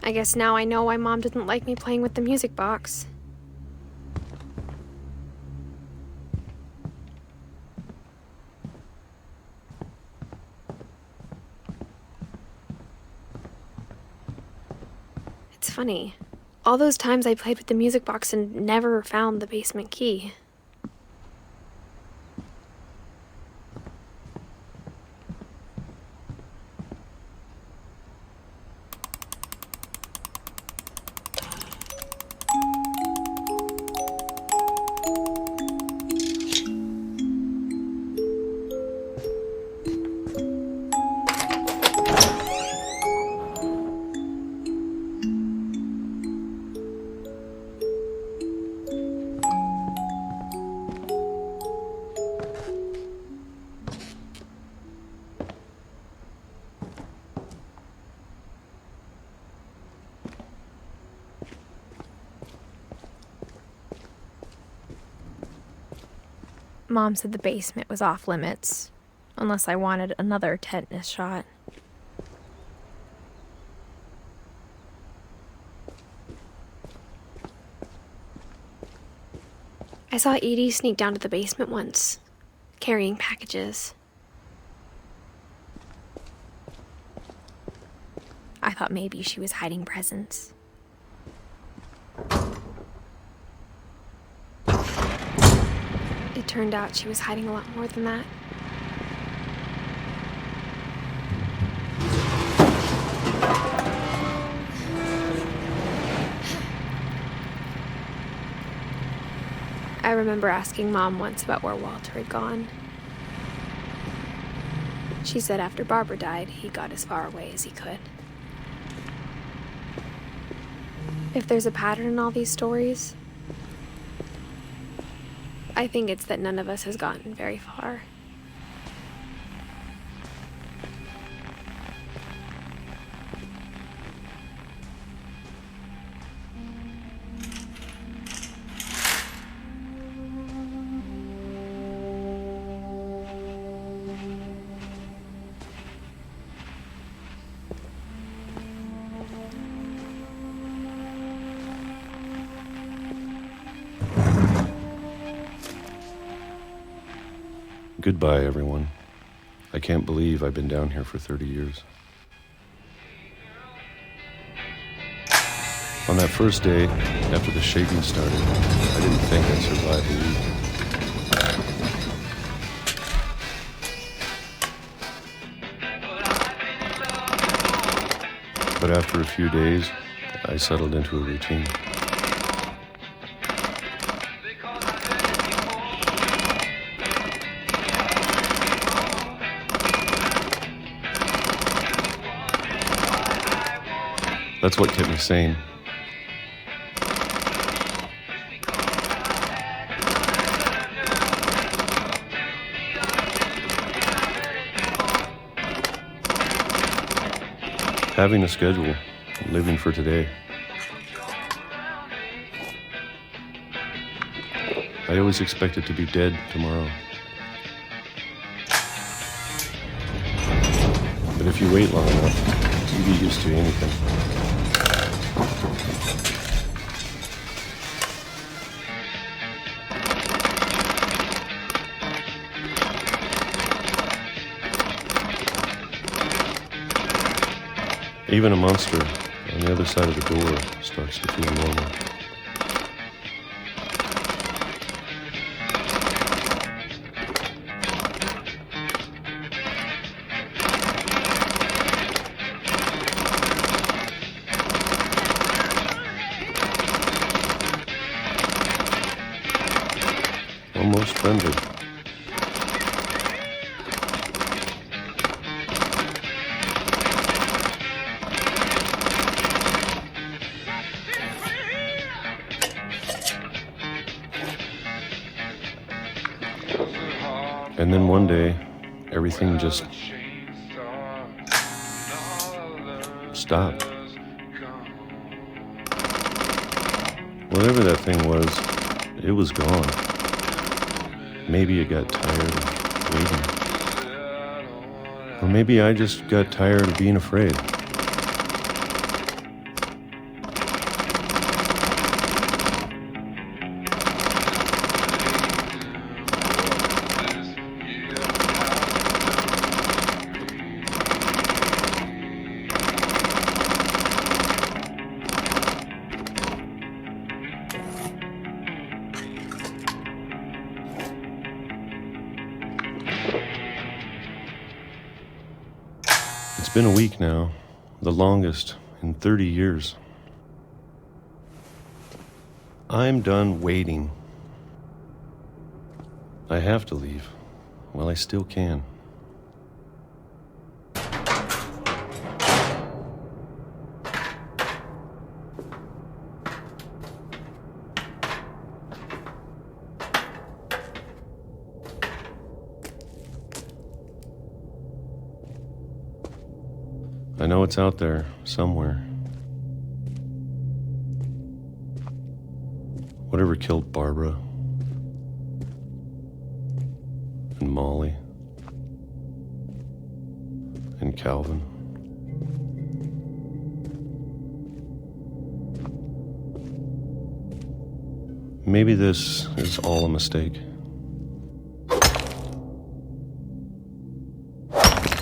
I guess now I know why Mom didn't like me playing with the music box. It's funny. All those times I played with the music box and never found the basement key. Mom said the basement was off limits, unless I wanted another tetanus shot. I saw Edie sneak down to the basement once, carrying packages. I thought maybe she was hiding presents. It turned out she was hiding a lot more than that. I remember asking Mom once about where Walter had gone. She said after Barbara died, he got as far away as he could. If there's a pattern in all these stories, I think it's that none of us has gotten very far. Goodbye, everyone. I can't believe I've been down here for 30 years. On that first day, after the shaking started, I didn't think I'd survive a week. But after a few days, I settled into a routine. That's what kept me sane. Having a schedule, living for today. I always expected to be dead tomorrow. But if you wait long enough, you get used to anything. Even a monster on the other side of the door starts to feel normal. Almost friendly. And then one day, everything just stopped. Whatever that thing was, it was gone. Maybe it got tired of waiting. Or maybe I just got tired of being afraid. It's been a week now, the longest in 30 years. I'm done waiting. I have to leave while I still can. I know it's out there somewhere. Whatever killed Barbara and Molly and Calvin. Maybe this is all a mistake.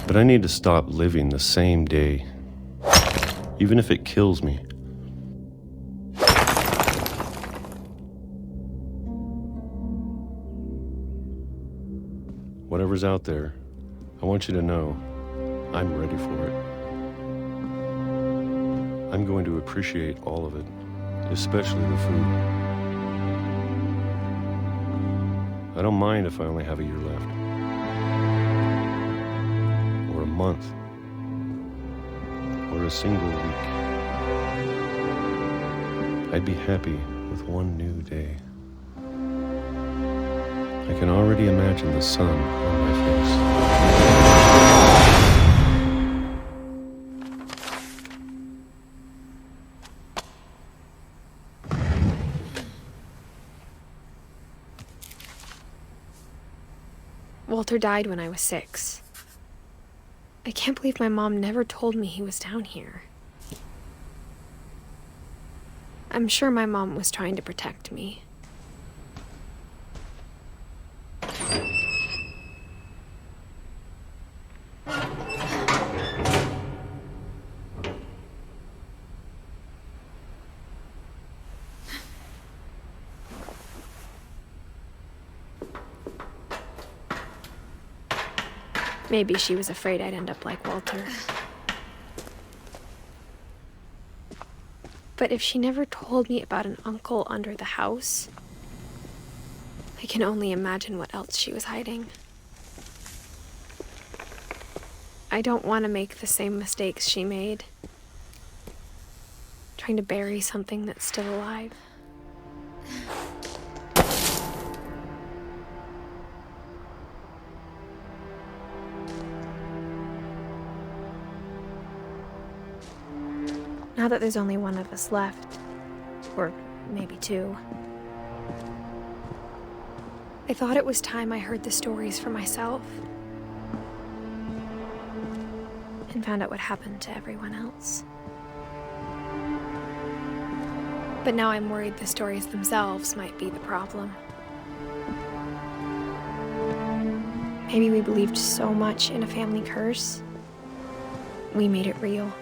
But I need to stop living the same day, even if it kills me. Whatever's out there, I want you to know I'm ready for it. I'm going to appreciate all of it, especially the food. I don't mind if I only have a year left. Or a month. Or a single week. I'd be happy with one new day. I can already imagine the sun on my face. Walter died when I was 6. I can't believe my mom never told me he was down here. I'm sure my mom was trying to protect me. Maybe she was afraid I'd end up like Walter. But if she never told me about an uncle under the house, I can only imagine what else she was hiding. I don't want to make the same mistakes she made, trying to bury something that's still alive. Now that there's only one of us left, or maybe 2, I thought it was time I heard the stories for myself and found out what happened to everyone else. But now I'm worried the stories themselves might be the problem. Maybe we believed so much in a family curse, we made it real.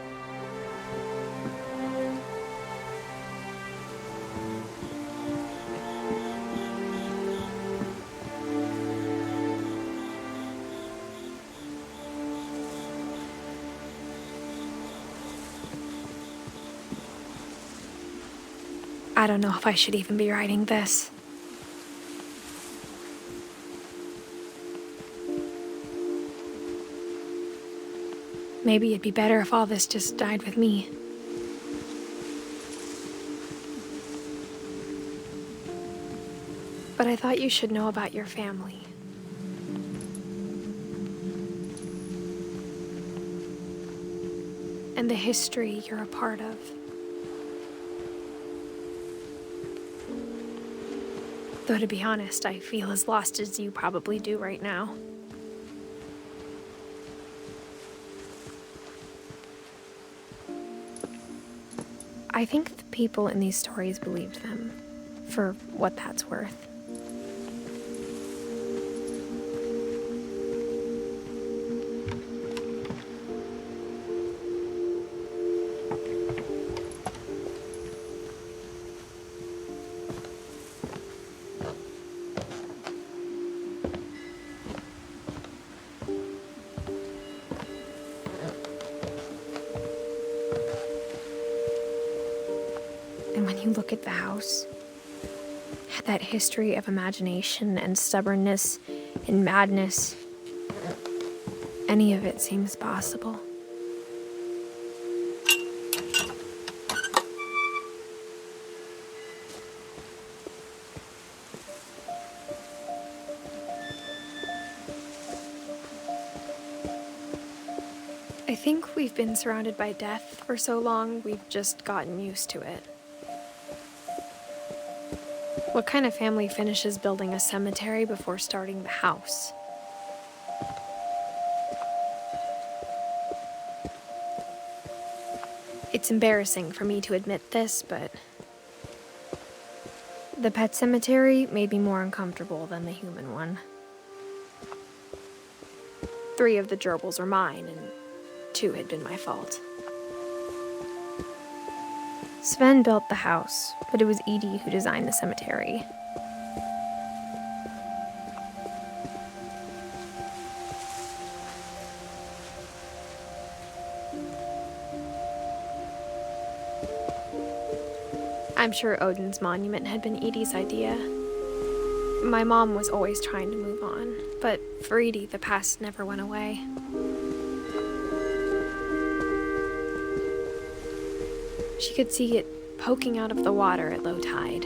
I don't know if I should even be writing this. Maybe it'd be better if all this just died with me. But I thought you should know about your family. And the history you're a part of. Though to be honest, I feel as lost as you probably do right now. I think the people in these stories believed them, for what that's worth. look at the house, had that history of imagination and stubbornness and madness, any of it seems possible. I think we've been surrounded by death for so long, we've just gotten used to it. What kind of family finishes building a cemetery before starting the house? It's embarrassing for me to admit this, but the pet cemetery made me more uncomfortable than the human one. 3 of the gerbils were mine, and 2 had been my fault. Sven built the house, but it was Edith who designed the cemetery. I'm sure Odin's monument had been Edith's idea. My mom was always trying to move on, but for Edith, the past never went away. She could see it poking out of the water at low tide.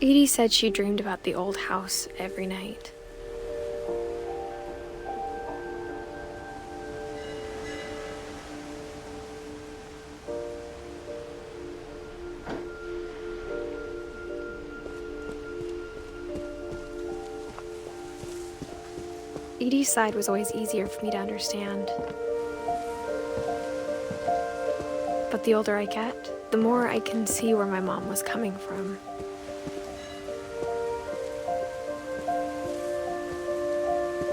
Edie said she dreamed about the old house every night. Edie's side was always easier for me to understand. But the older I get, the more I can see where my mom was coming from.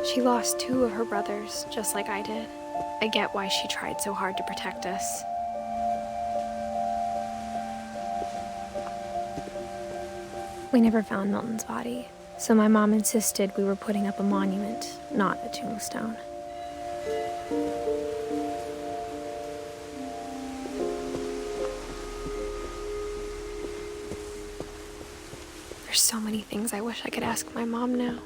She lost 2 of her brothers, just like I did. I get why she tried so hard to protect us. We never found Milton's body, so my mom insisted we were putting up a monument, not a tombstone. There's so many things I wish I could ask my mom now.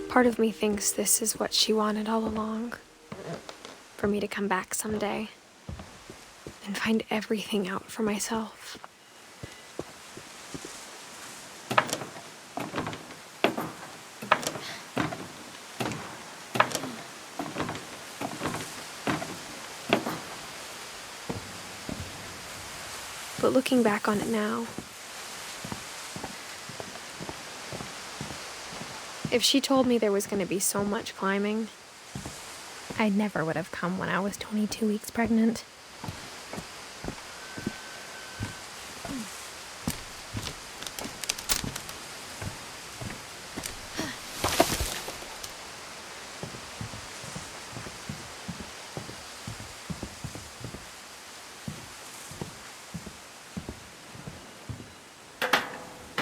Part of me thinks this is what she wanted all along. For me to come back someday and find everything out for myself. But looking back on it now, if she told me there was going to be so much climbing, I never would have come when I was 22 weeks pregnant.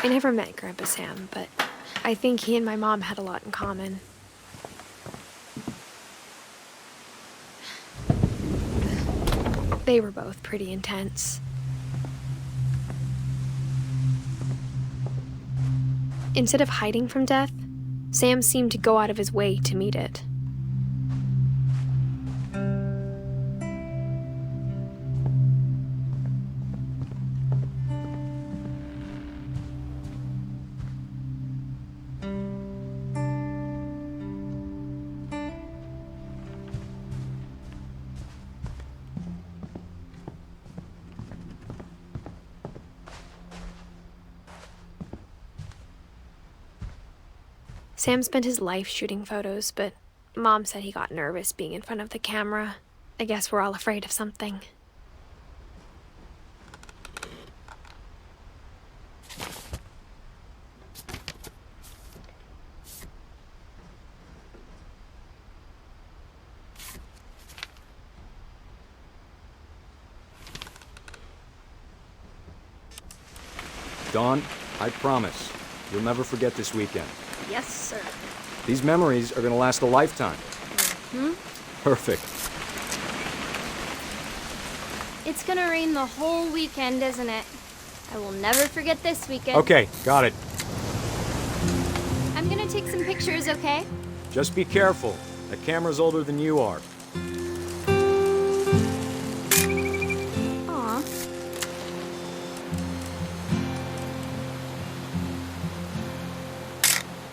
I never met Grandpa Sam, but I think he and my mom had a lot in common. They were both pretty intense. Instead of hiding from death, Sam seemed to go out of his way to meet it. Sam spent his life shooting photos, but Mom said he got nervous being in front of the camera. I guess we're all afraid of something. Dawn, I promise, you'll never forget this weekend. Yes, sir. These memories are gonna last a lifetime. Perfect. It's gonna rain the whole weekend, isn't it? I will never forget this weekend. Okay, got it. I'm gonna take some pictures, okay? Just be careful. That camera's older than you are. Aw.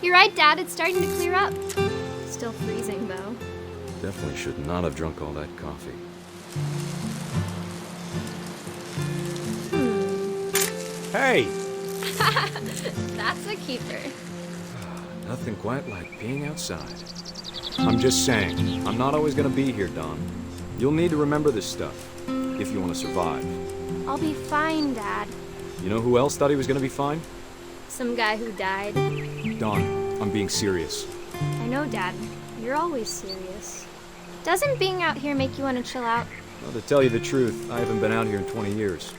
You're right, Dad. It's starting to clear up. Still freezing, though. Definitely should not have drunk all that coffee. Hey! That's a keeper. Nothing quite like being outside. I'm just saying, I'm not always gonna be here, Don. You'll need to remember this stuff, if you want to survive. I'll be fine, Dad. You know who else thought he was gonna be fine? Some guy who died. Don, I'm being serious. I know, Dad. You're always serious. Doesn't being out here make you want to chill out? Well, to tell you the truth, I haven't been out here in 20 years.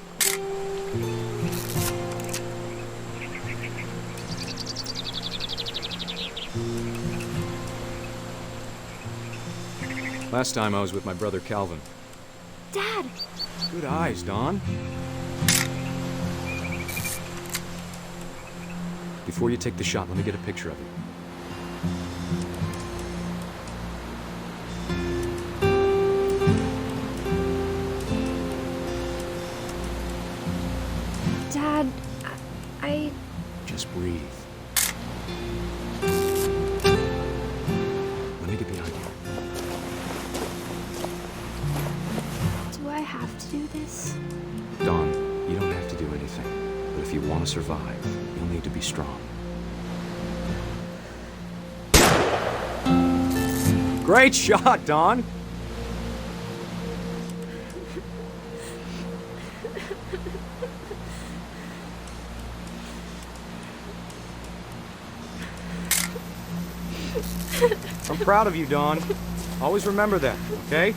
Last time I was with my brother Calvin. Dad! Good eyes, Don. Before you take the shot, let me get a picture of you. Dad, I... Just breathe. Let me get behind you. Do I have to do this? Don, you don't have to do anything. But if you want to survive, you'll need to be strong. Great shot, Don! I'm proud of you, Don. Always remember that, okay?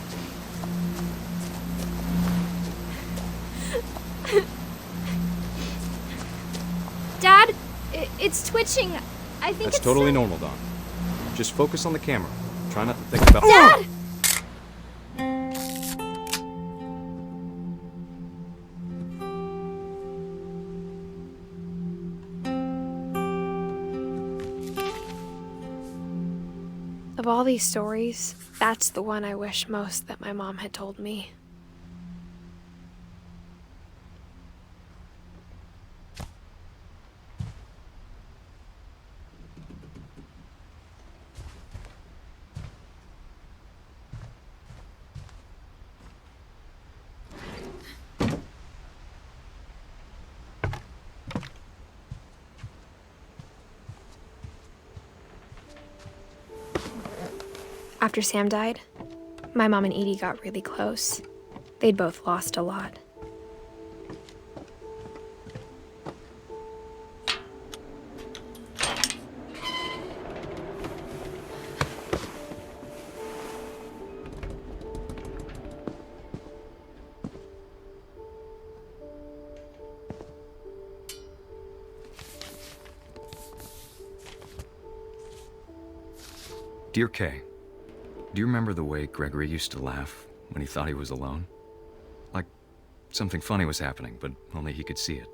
Dad, it's twitching. I think That's it's... totally normal, Don. Just focus on the camera. Try not to think about... Dad! Of all these stories, that's the one I wish most that my mom had told me. After Sam died, my mom and Edie got really close. They'd both lost a lot. Dear Kay, do you remember the way Gregory used to laugh when he thought he was alone? Like something funny was happening, but only he could see it.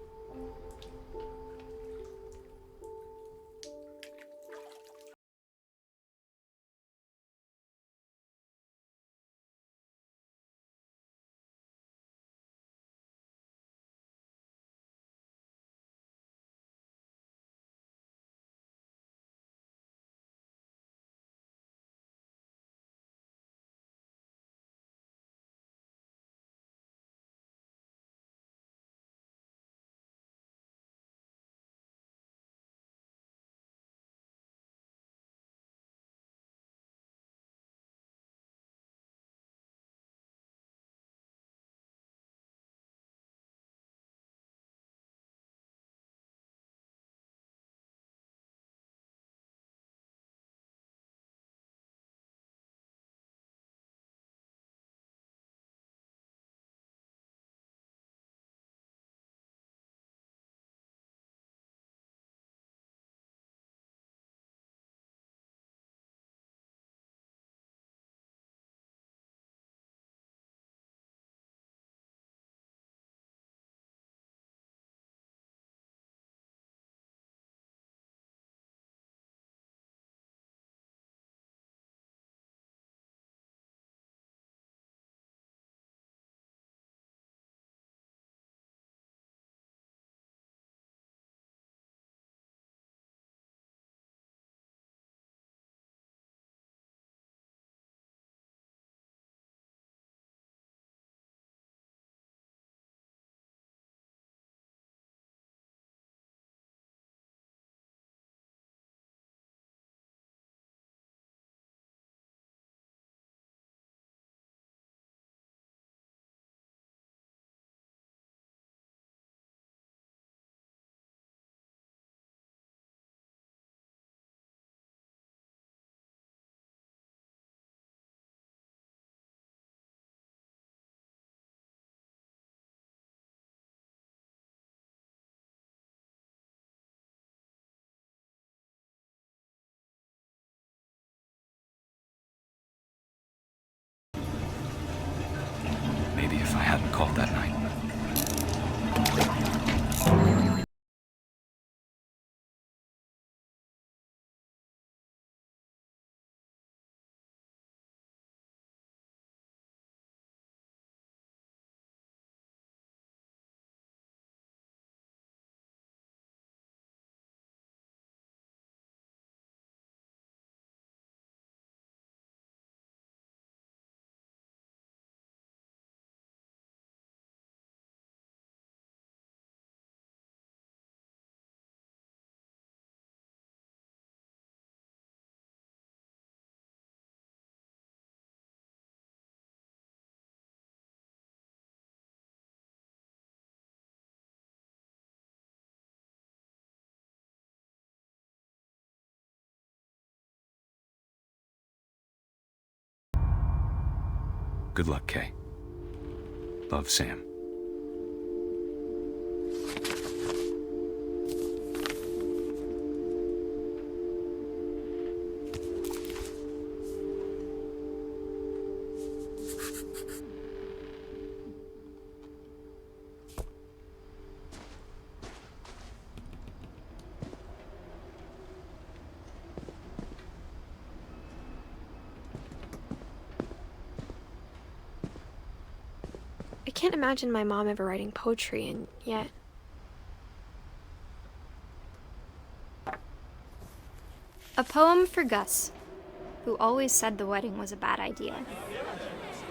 if I hadn't called that night. Good luck, Kay. Love, Sam. I can't imagine my mom ever writing poetry, and yet... A poem for Gus, who always said the wedding was a bad idea.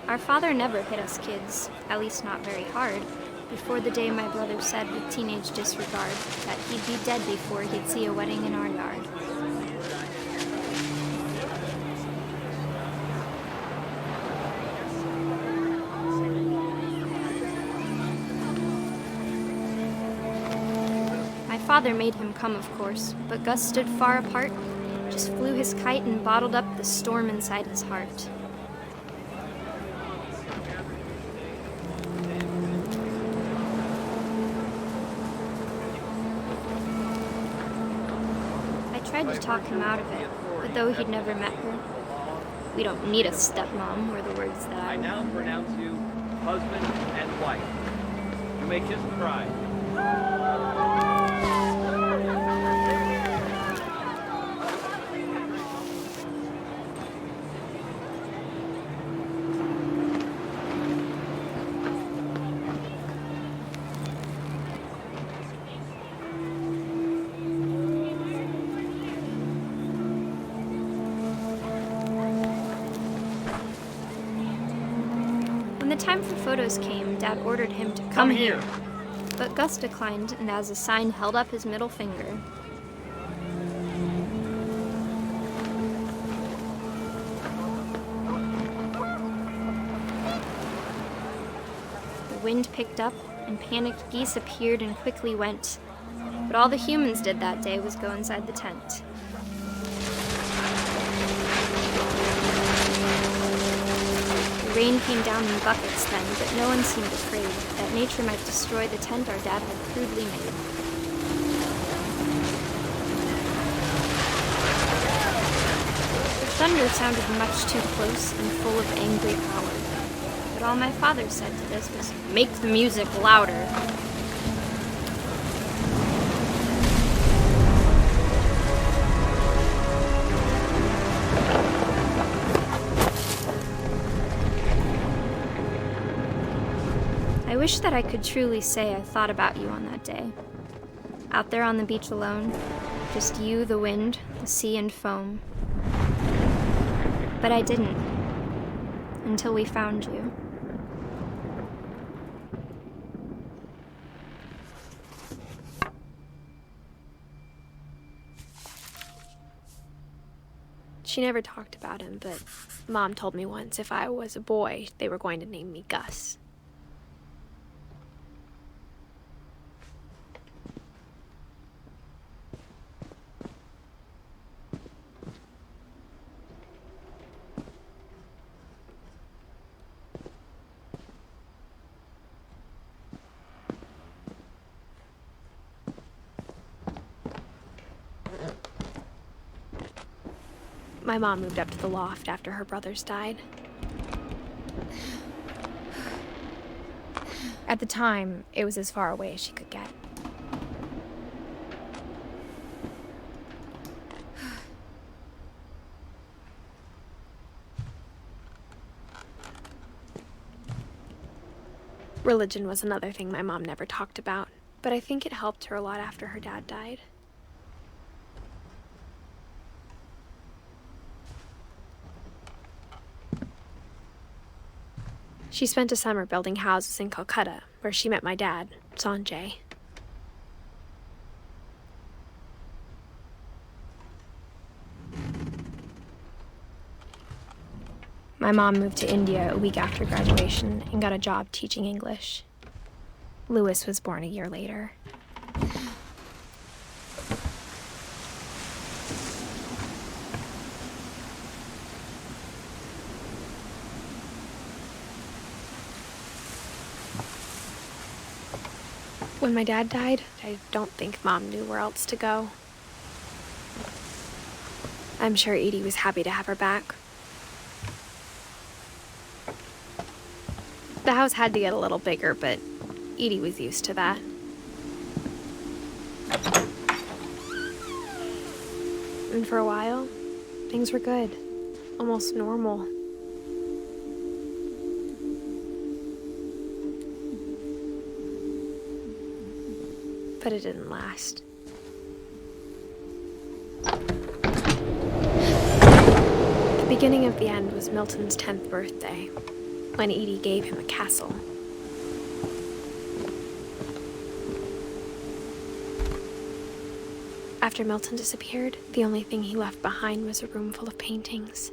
Our father never hit us kids, at least not very hard, before the day my brother said with teenage disregard that he'd be dead before he'd see a wedding in our yard. My father made him come, of course, but Gus stood far apart, just flew his kite and bottled up the storm inside his heart. I tried to talk him out of it, but though he'd never met her, we don't need a stepmom, were the words that I now pronounce you husband and wife. You may kiss the bride. When the time for photos came, Dad ordered him to come here. But Gus declined, and as a sign held up his middle finger. The wind picked up, and panicked geese appeared and quickly went. But all the humans did that day was go inside the tent. The rain came down in buckets then, but no one seemed afraid that nature might destroy the tent our dad had crudely made. The thunder sounded much too close and full of angry power. But all my father said to this was, "Make the music louder." I wish that I could truly say I thought about you on that day. Out there on the beach alone, just you, the wind, the sea, and foam. But I didn't, until we found you. She never talked about him, but Mom told me once if I was a boy, they were going to name me Gus. My mom moved up to the loft after her brothers died. At the time, it was as far away as she could get. Religion was another thing my mom never talked about, but I think it helped her a lot after her dad died. She spent a summer building houses in Calcutta, where she met my dad, Sanjay. My mom moved to India a week after graduation and got a job teaching English. Louis was born a year later. When my dad died, I don't think Mom knew where else to go. I'm sure Edie was happy to have her back. The house had to get a little bigger, but Edie was used to that. And for a while, things were good. Almost normal. But it didn't last. The beginning of the end was Milton's 10th birthday, when Edie gave him a castle. After Milton disappeared, the only thing he left behind was a room full of paintings.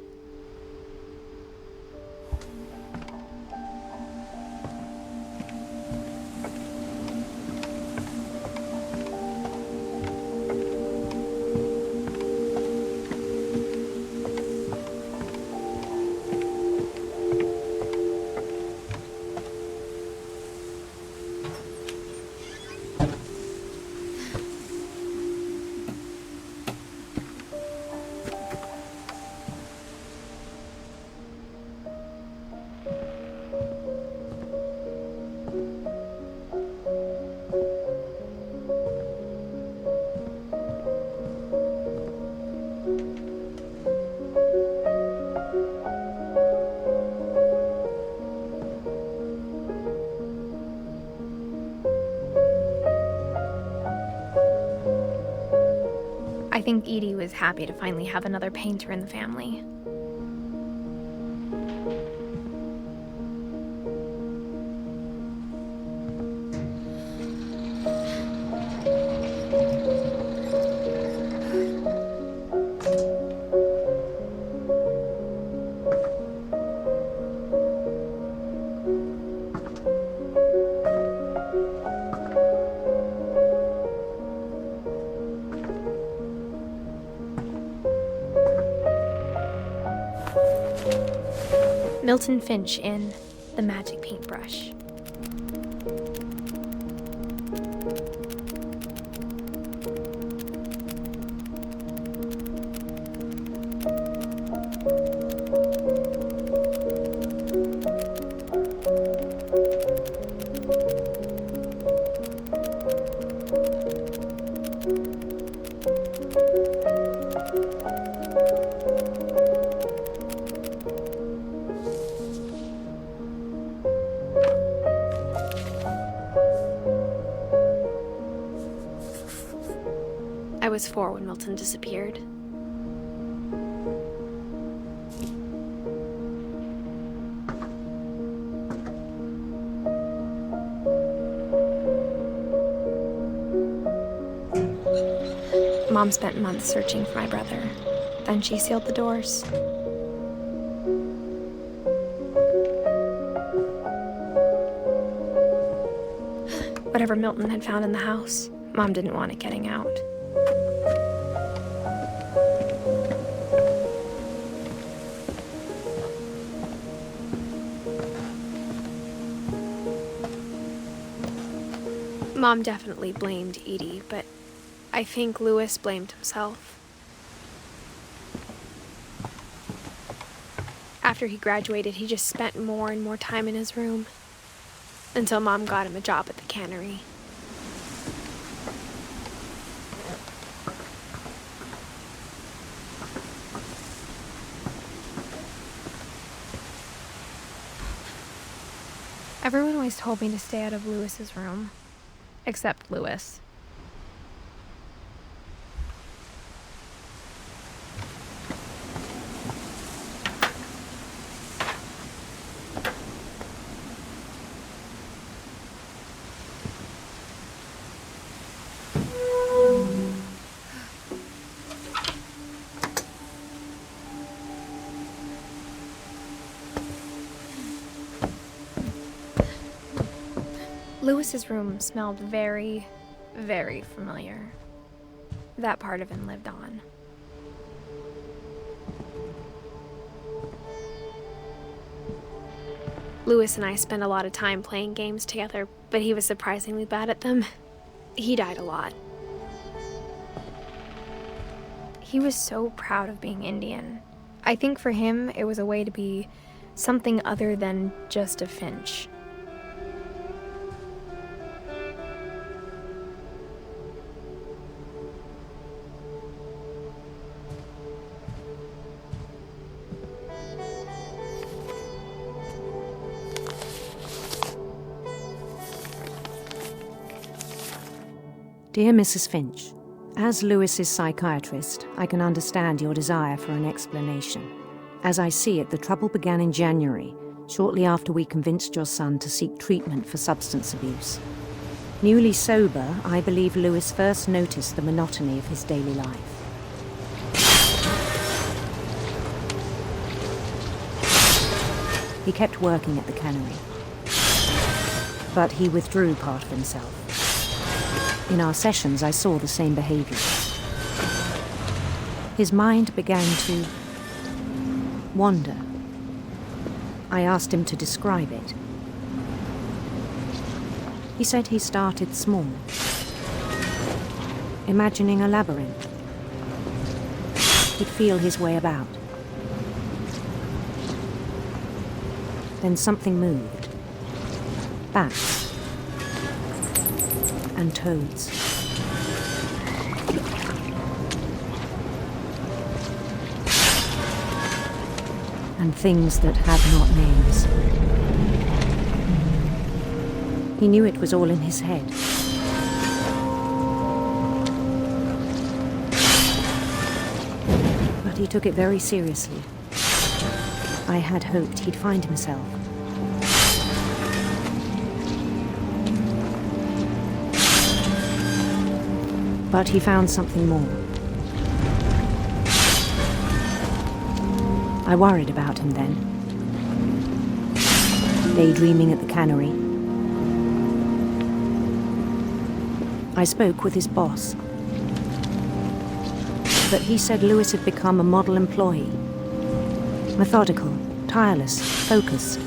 I think Edie was happy to finally have another painter in the family. Milton Finch in The Magic Paintbrush. I was 4 when Milton disappeared. Mom spent months searching for my brother. Then she sealed the doors. Whatever Milton had found in the house, Mom didn't want it getting out. Mom definitely blamed Edie, but I think Louis blamed himself. After he graduated, he just spent more and more time in his room. until Mom got him a job at the cannery. Everyone always told me to stay out of Lewis's room, except Lewis. Lewis's room smelled very, very familiar. That part of him lived on. Lewis and I spent a lot of time playing games together, but he was surprisingly bad at them. He died a lot. He was so proud of being Indian. I think for him, it was a way to be something other than just a Finch. Dear Mrs. Finch, as Lewis's psychiatrist, I can understand your desire for an explanation. As I see it, the trouble began in January, shortly after we convinced your son to seek treatment for substance abuse. Newly sober, I believe Lewis first noticed the monotony of his daily life. He kept working at the cannery, but he withdrew part of himself. In our sessions, I saw the same behavior. His mind began to wander. I asked him to describe it. He said he started small, imagining a labyrinth. He'd feel his way about. Then something moved. Bats and toads. And things that had not names. He knew it was all in his head. But he took it very seriously. I had hoped he'd find himself. But he found something more. I worried about him then. Daydreaming at the cannery. I spoke with his boss. But he said Lewis had become a model employee. Methodical, tireless, focused.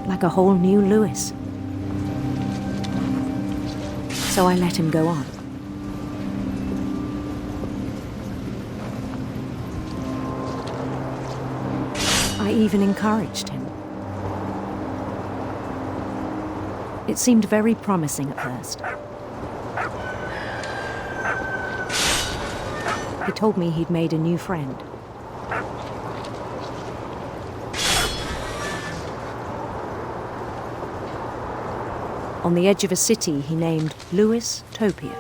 Like a whole new Lewis. So I let him go on. I even encouraged him. It seemed very promising at first. He told me he'd made a new friend. On the edge of a city he named Lewis Topia.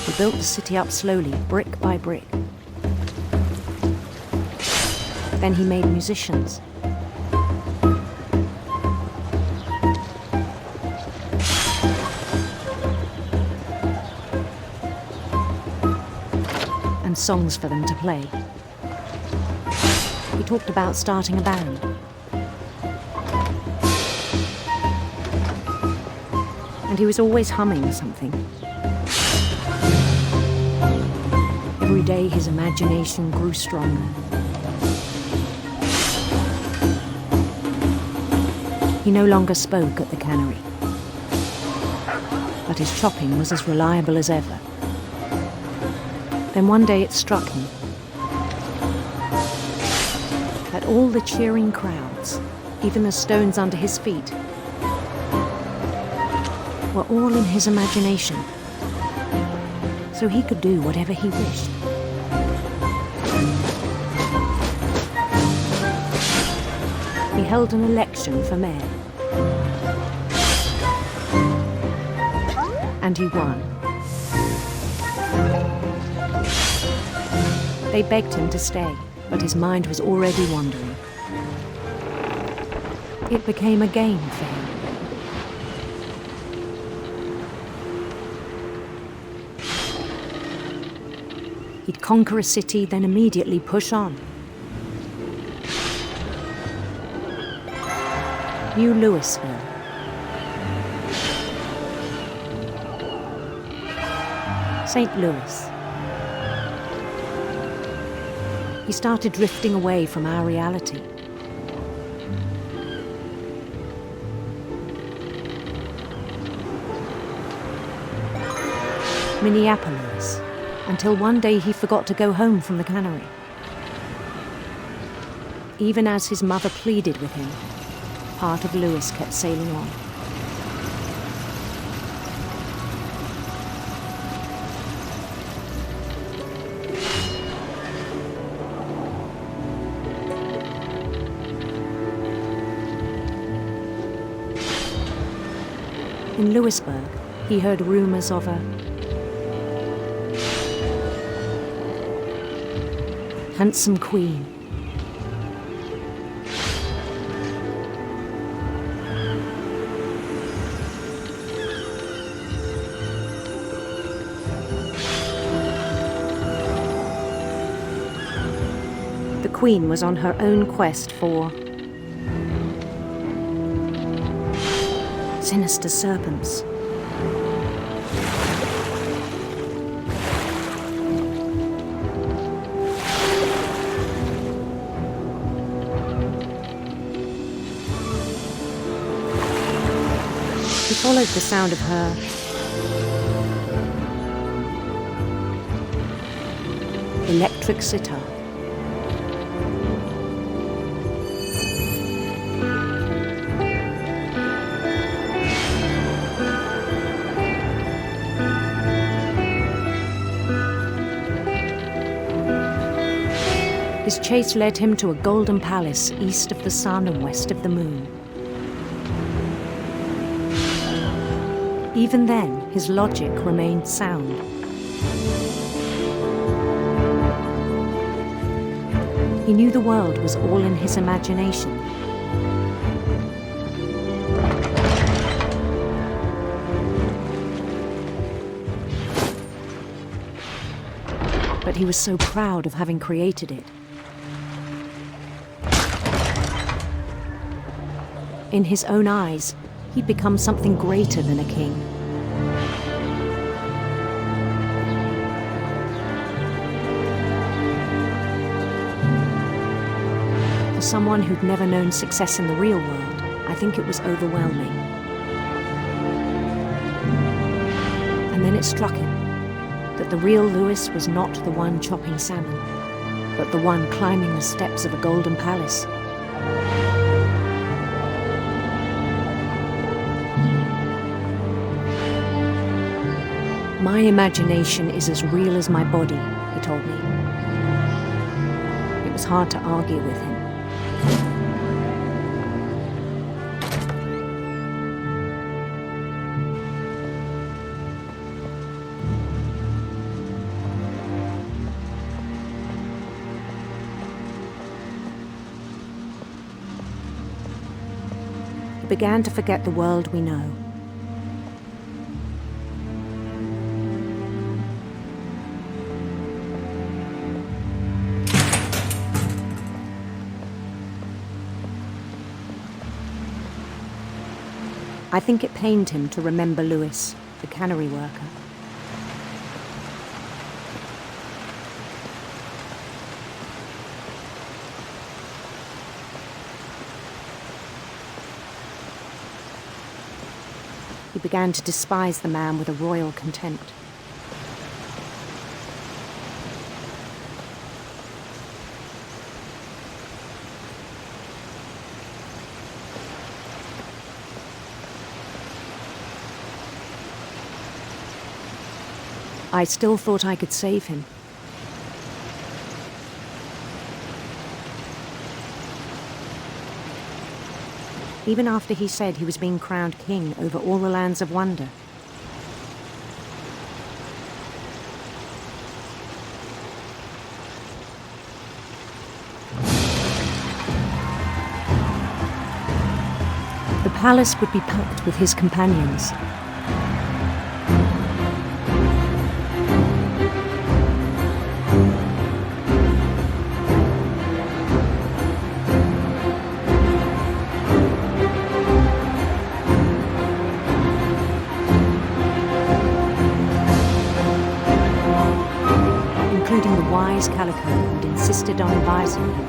He built the city up slowly, brick by brick. Then he made musicians. And songs for them to play. He talked about starting a band. And he was always humming something. Every day his imagination grew stronger. He no longer spoke at the cannery, but his chopping was as reliable as ever. Then one day it struck him. that all the cheering crowds, even the stones under his feet, were all in his imagination, so he could do whatever he wished. He held an election for mayor, and he won. They begged him to stay, but his mind was already wandering. It became a game for him. He'd conquer a city, then immediately push on. New Louisville. St. Louis. He started drifting away from our reality. Minneapolis, until one day he forgot to go home from the cannery. Even as his mother pleaded with him, part of Louis kept sailing on. In Louisburg, he heard rumors of a handsome queen. The queen was on her own quest for sinister serpents. He followed the sound of her electric sitar. His chase led him to a golden palace east of the sun and west of the moon. Even then, his logic remained sound. He knew the world was all in his imagination. But he was so proud of having created it. In his own eyes, he'd become something greater than a king. For someone who'd never known success in the real world, I think it was overwhelming. And then it struck him that the real Louis was not the one chopping salmon, but the one climbing the steps of a golden palace. My imagination is as real as my body, he told me. It was hard to argue with him. He began to forget the world we know. I think it pained him to remember Louis, the cannery worker. He began to despise the man with a royal contempt. I still thought I could save him. Even after he said he was being crowned king over all the lands of wonder. The palace would be packed with his companions. Including the wise Calico who'd insisted on advising him.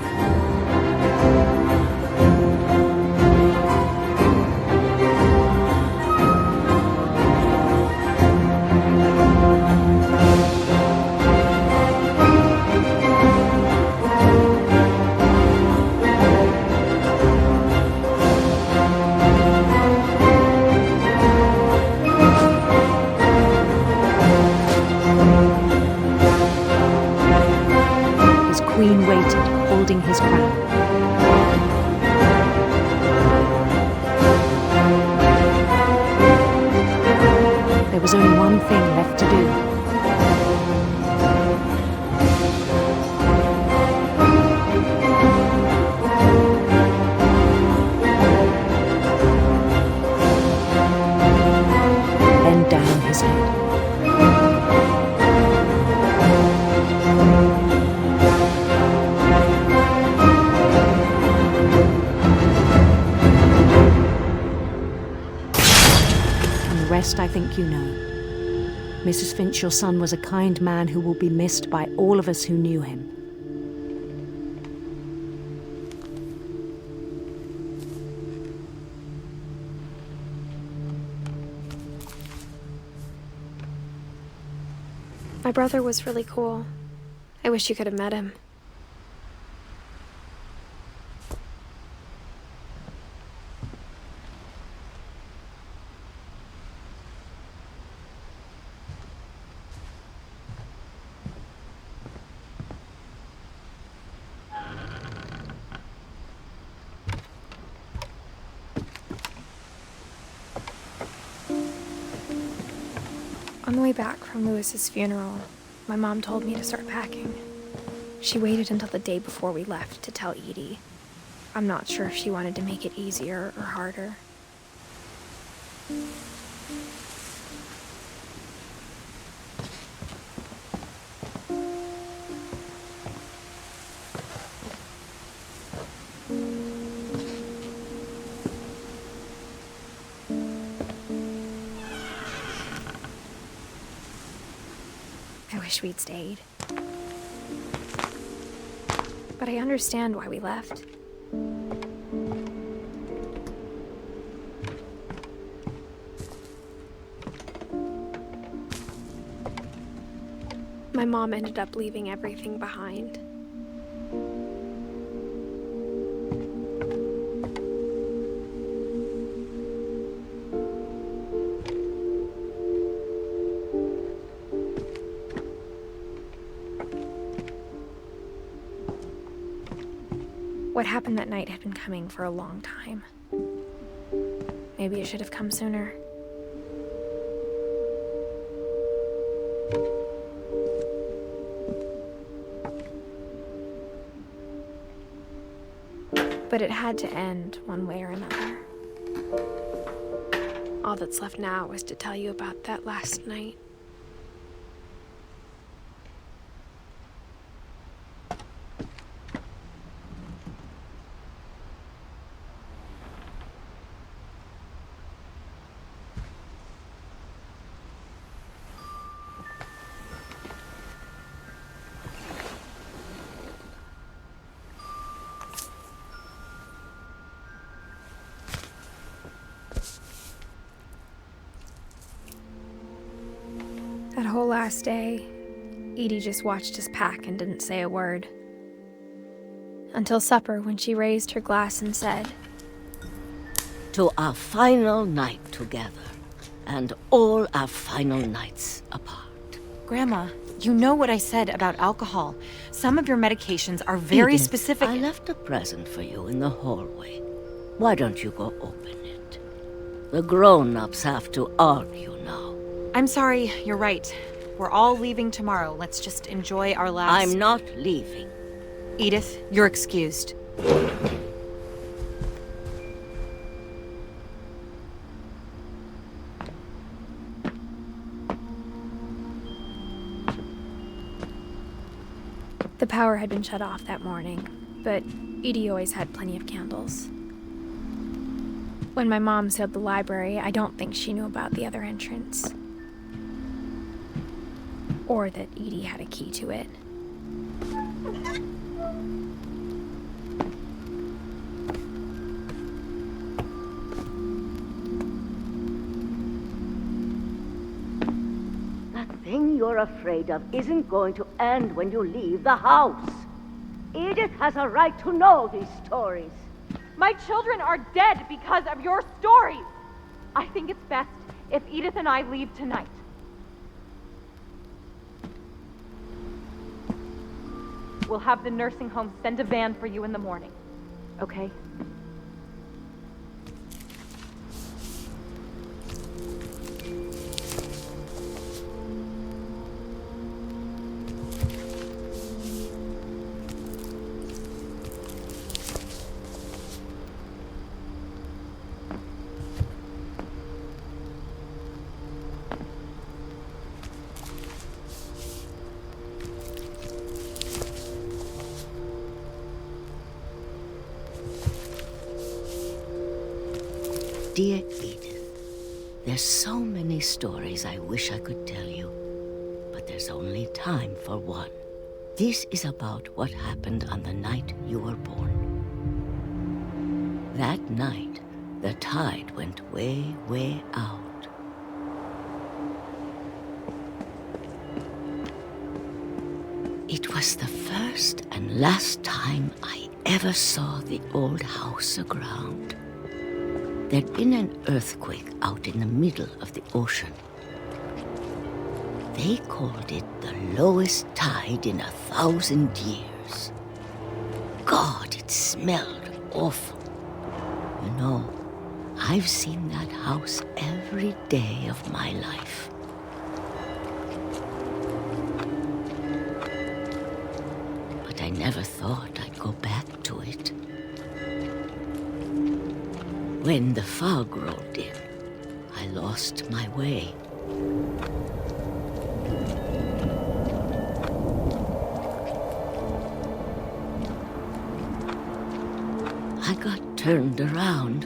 Queen waited, holding his crown. There was only one thing left to do. Bend down his head. Rest I think you know. Mrs. Finch, your son was a kind man who will be missed by all of us who knew him. My brother was really cool. I wish you could have met him. On the way back from Lewis's funeral, my mom told me to start packing. She waited until the day before we left to tell Edie. I'm not sure if she wanted to make it easier or harder. I wish we'd stayed. But I understand why we left. My mom ended up leaving everything behind. What happened that night had been coming for a long time. Maybe it should have come sooner. But it had to end one way or another. All that's left now is to tell you about that last night. That whole last day, Edie just watched us pack and didn't say a word. Until supper, when she raised her glass and said, "To our final night together, and all our final nights apart." Grandma, you know what I said about alcohol. Some of your medications are very Edith, specific. I left a present for you in the hallway. Why don't you go open it? The grown-ups have to argue now. I'm sorry, you're right. We're all leaving tomorrow. Let's just enjoy our last... I'm not leaving. Edith, you're excused. The power had been shut off that morning, but Edie always had plenty of candles. When my mom sealed the library, I don't think she knew about the other entrance. Or that Edie had a key to it. That thing you're afraid of isn't going to end when you leave the house. Edith has a right to know these stories. My children are dead because of your stories. I think it's best if Edith and I leave tonight. We'll have the nursing home send a van for you in the morning, okay? Dear Edith, there's so many stories I wish I could tell you, but there's only time for one. This is about what happened on the night you were born. That night, the tide went way, way out. It was the first and last time I ever saw the old house aground. There'd been an earthquake out in the middle of the ocean. They called it the lowest tide in 1,000 years. God, it smelled awful. You know, I've seen that house every day of my life. But I never thought I'd go back to it. When the fog rolled in, I lost my way. I got turned around.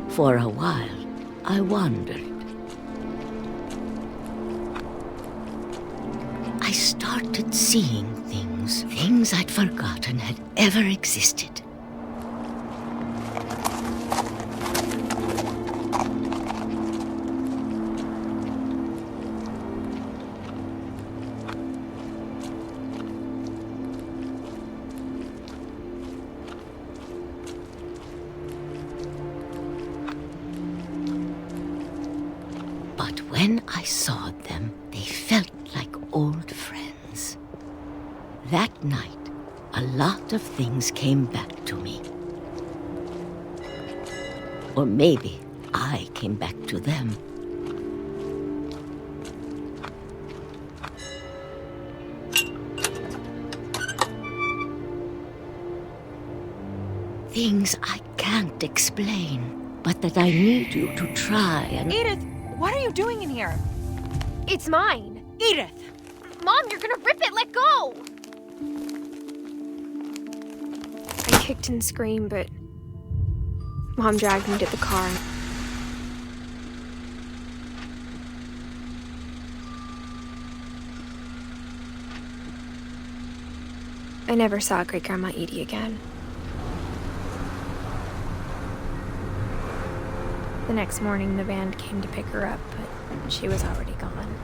For a while, I wandered. I started seeing things I'd forgotten had ever existed. But when I saw them, they felt like old friends. That night, a lot of things came back to me. Or maybe I came back to them. Things I can't explain, but that I need you to try and... Edith, what are you doing in here? It's mine! Edith! Mom, you're gonna rip it! Let go! I kicked and screamed, but Mom dragged me to the car. I never saw Great Grandma Edie again. The next morning, the band came to pick her up, but she was already gone.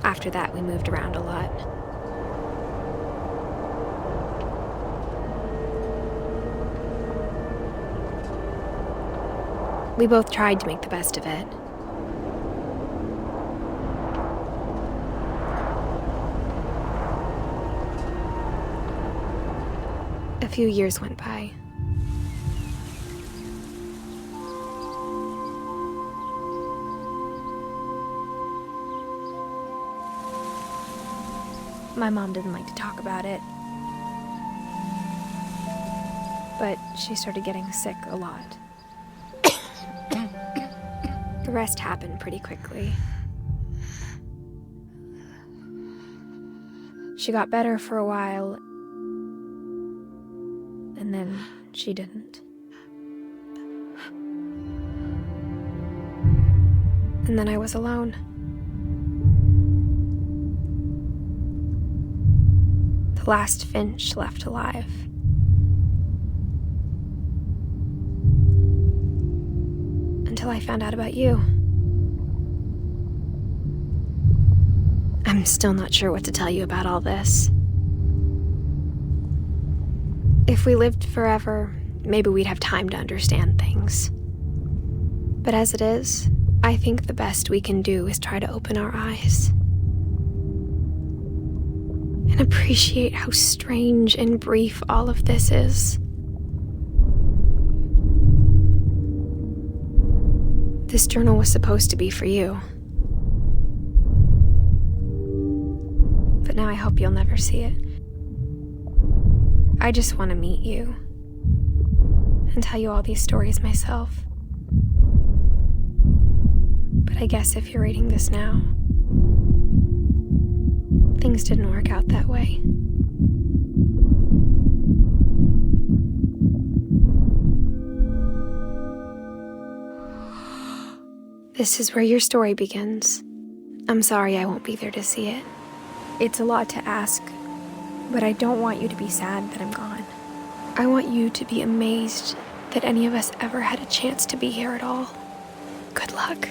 After that, we moved around a lot. We both tried to make the best of it. A few years went by. My mom didn't like to talk about it, but she started getting sick a lot. The rest happened pretty quickly. She got better for a while, and then she didn't. And then I was alone. The last Finch left alive. Until I found out about you. I'm still not sure what to tell you about all this. If we lived forever, maybe we'd have time to understand things. But as it is, I think the best we can do is try to open our eyes. And appreciate how strange and brief all of this is. This journal was supposed to be for you. But now I hope you'll never see it. I just want to meet you and tell you all these stories myself. But I guess if you're reading this now, things didn't work out that way. This is where your story begins. I'm sorry I won't be there to see it. It's a lot to ask, but I don't want you to be sad that I'm gone. I want you to be amazed that any of us ever had a chance to be here at all. Good luck.